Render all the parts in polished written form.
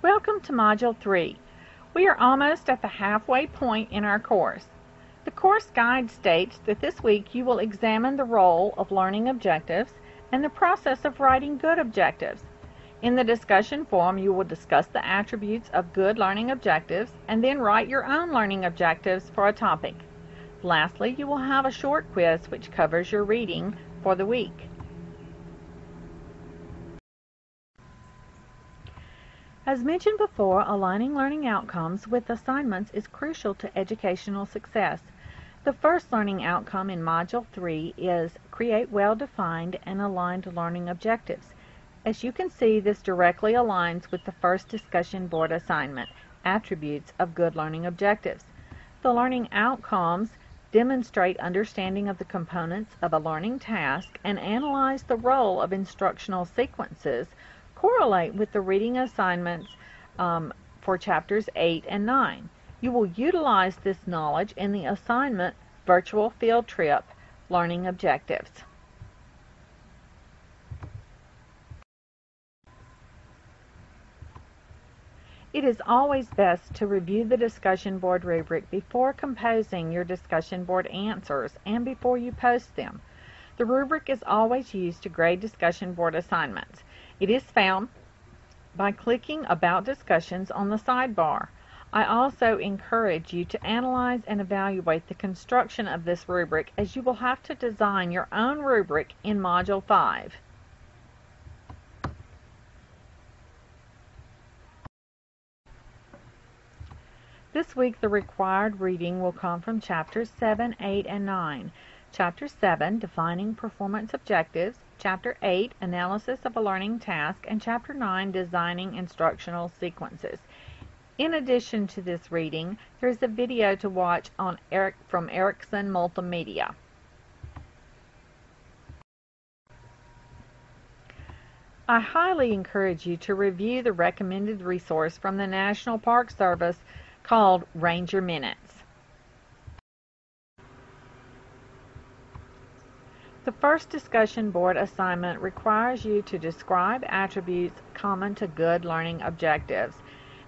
Welcome to Module 3. We are almost at the halfway point in our course. The course guide states that this week you will examine the role of learning objectives and the process of writing good objectives. In the discussion forum, you will discuss the attributes of good learning objectives and then write your own learning objectives for a topic. Lastly, you will have a short quiz which covers your reading for the week. As mentioned before, aligning learning outcomes with assignments is crucial to educational success. The first learning outcome in Module 3 is create well-defined and aligned learning objectives. As you can see, this directly aligns with the first discussion board assignment, attributes of good learning objectives. The learning outcomes demonstrate understanding of the components of a learning task and analyze the role of instructional sequences, correlate with the reading assignments for chapters 8 and 9. You will utilize this knowledge in the assignment Virtual Field Trip Learning Objectives. It is always best to review the discussion board rubric before composing your discussion board answers and before you post them. The rubric is always used to grade discussion board assignments. It is found by clicking About Discussions on the sidebar. I also encourage you to analyze and evaluate the construction of this rubric, as you will have to design your own rubric in Module 5. This week the required reading will come from Chapters 7, 8, and 9. Chapter 7, Defining Performance Objectives, Chapter 8, Analysis of a Learning Task, and Chapter 9, Designing Instructional Sequences. In addition to this reading, there is a video to watch from Erickson Multimedia. I highly encourage you to review the recommended resource from the National Park Service called Ranger Minutes. The first discussion board assignment requires you to describe attributes common to good learning objectives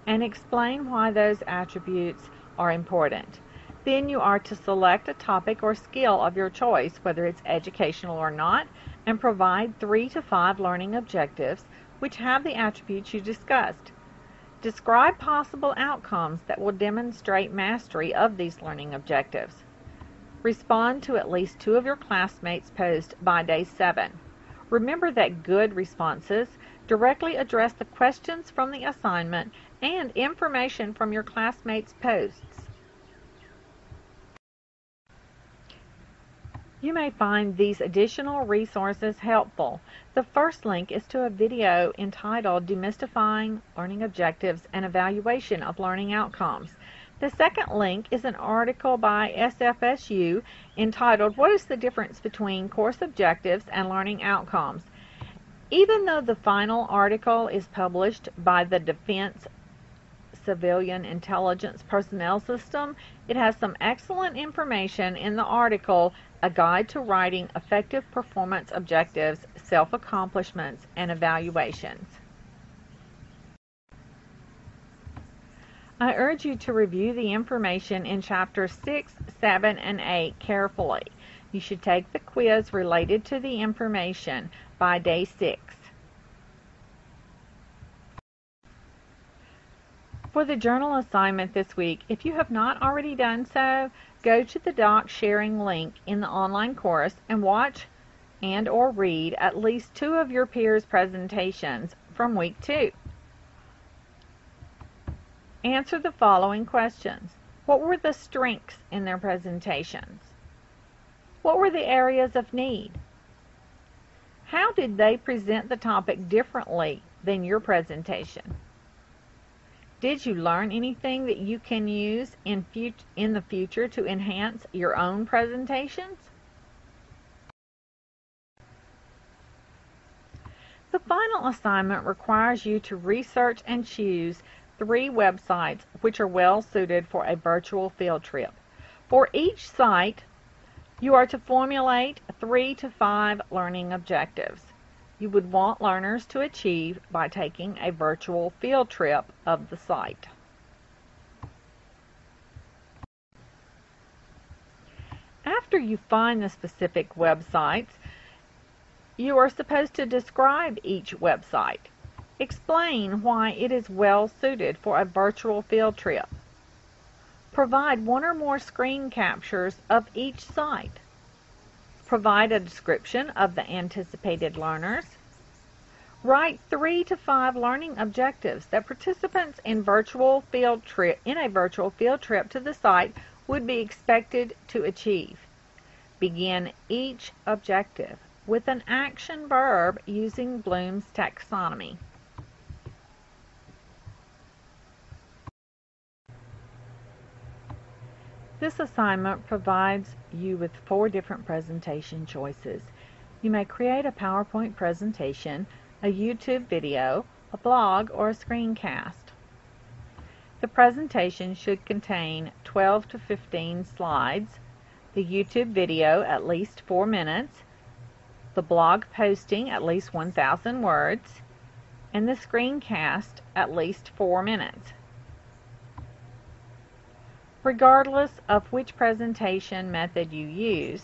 and explain why those attributes are important. Then you are to select a topic or skill of your choice, whether it's educational or not, and provide 3 to 5 learning objectives which have the attributes you discussed. Describe possible outcomes that will demonstrate mastery of these learning objectives. Respond to at least 2 of your classmates' posts by day 7. Remember that good responses directly address the questions from the assignment and information from your classmates' posts. You may find these additional resources helpful. The first link is to a video entitled Demystifying Learning Objectives and Evaluation of Learning Outcomes. The second link is an article by SFSU entitled What is the Difference Between Course Objectives and Learning Outcomes? Even though the final article is published by the Defense Civilian Intelligence Personnel System, it has some excellent information in the article, A Guide to Writing Effective Performance Objectives, Self-Accomplishments, and Evaluations. I urge you to review the information in Chapters 6, 7, and 8 carefully. You should take the quiz related to the information by day 6. For the journal assignment this week, if you have not already done so, go to the doc sharing link in the online course and watch and/or read at least 2 of your peers' presentations from week 2. Answer the following questions. What were the strengths in their presentations? What were the areas of need? How did they present the topic differently than your presentation? Did you learn anything that you can use in the future to enhance your own presentations? The final assignment requires you to research and choose 3 websites which are well suited for a virtual field trip. For each site, you are to formulate 3 to 5 learning objectives. you would want learners to achieve by taking a virtual field trip of the site. After you find the specific websites, you are supposed to describe each website. Explain why it is well suited for a virtual field trip. Provide one or more screen captures of each site. Provide a description of the anticipated learners. Write 3 to 5 learning objectives that participants in a virtual field trip to the site would be expected to achieve. Begin each objective with an action verb using Bloom's taxonomy. This assignment provides you with 4 different presentation choices. You may create a PowerPoint presentation, a YouTube video, a blog, or a screencast. The presentation should contain 12 to 15 slides, the YouTube video at least 4 minutes, the blog posting at least 1,000 words, and the screencast at least 4 minutes. Regardless of which presentation method you use,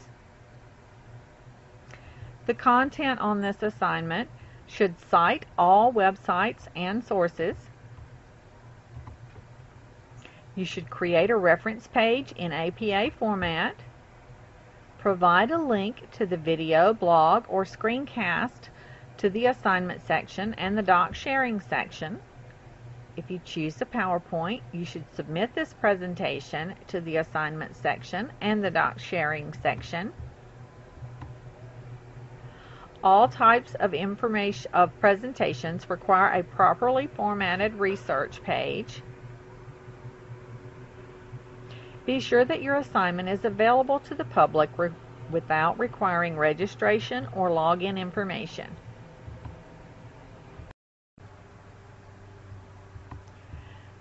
the content on this assignment should cite all websites and sources. You should create a reference page in APA format. Provide a link to the video, blog, or screencast to the assignment section and the doc sharing section. If you choose a PowerPoint, you should submit this presentation to the assignment section and the doc sharing section. All types of presentations require a properly formatted research page. Be sure that your assignment is available to the public without requiring registration or login information.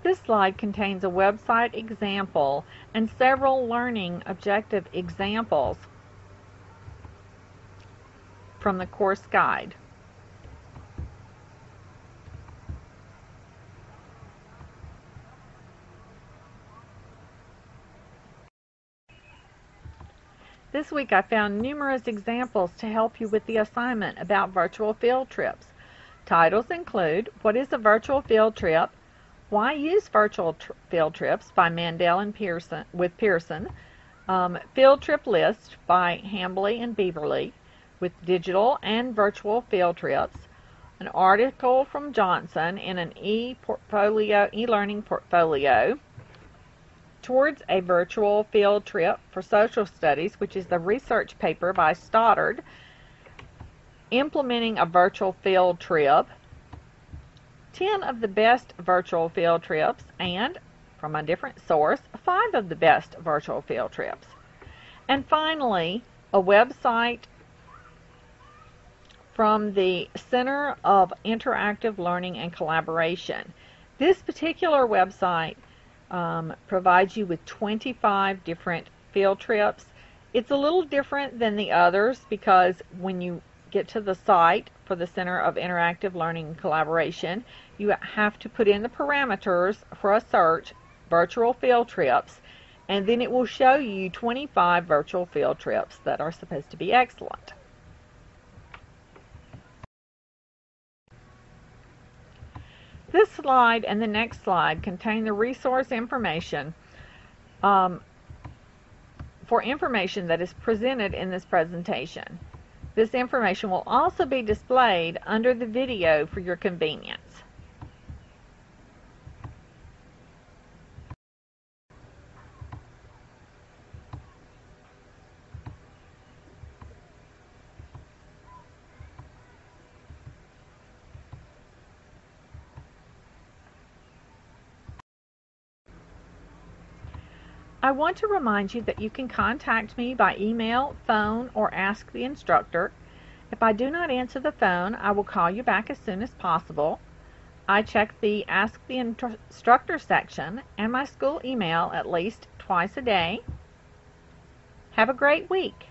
This slide contains a website example and several learning objective examples from the course guide. This week I found numerous examples to help you with the assignment about virtual field trips. Titles include What is a Virtual Field Trip? Why Use Virtual Field Trips by Mandel and Pearson, Field Trip List by Hambly and Beaverly with digital and virtual field trips, an article from Johnson in an e-learning portfolio, Towards a Virtual Field Trip for Social Studies, which is the research paper by Stoddard, Implementing a Virtual Field Trip, 10 of the best virtual field trips, and, from a different source, 5 of the best virtual field trips. And finally, a website from the Center of Interactive Learning and Collaboration. This particular website provides you with 25 different field trips. It's a little different than the others because when you get to the site for the Center of Interactive Learning and Collaboration, you have to put in the parameters for a search, virtual field trips, and then it will show you 25 virtual field trips that are supposed to be excellent. This slide and the next slide contain the resource information for information that is presented in this presentation. This information will also be displayed under the video for your convenience. I want to remind you that you can contact me by email, phone, or ask the instructor. If I do not answer the phone, I will call you back as soon as possible. I check the Ask the Instructor section and my school email at least twice a day. Have a great week.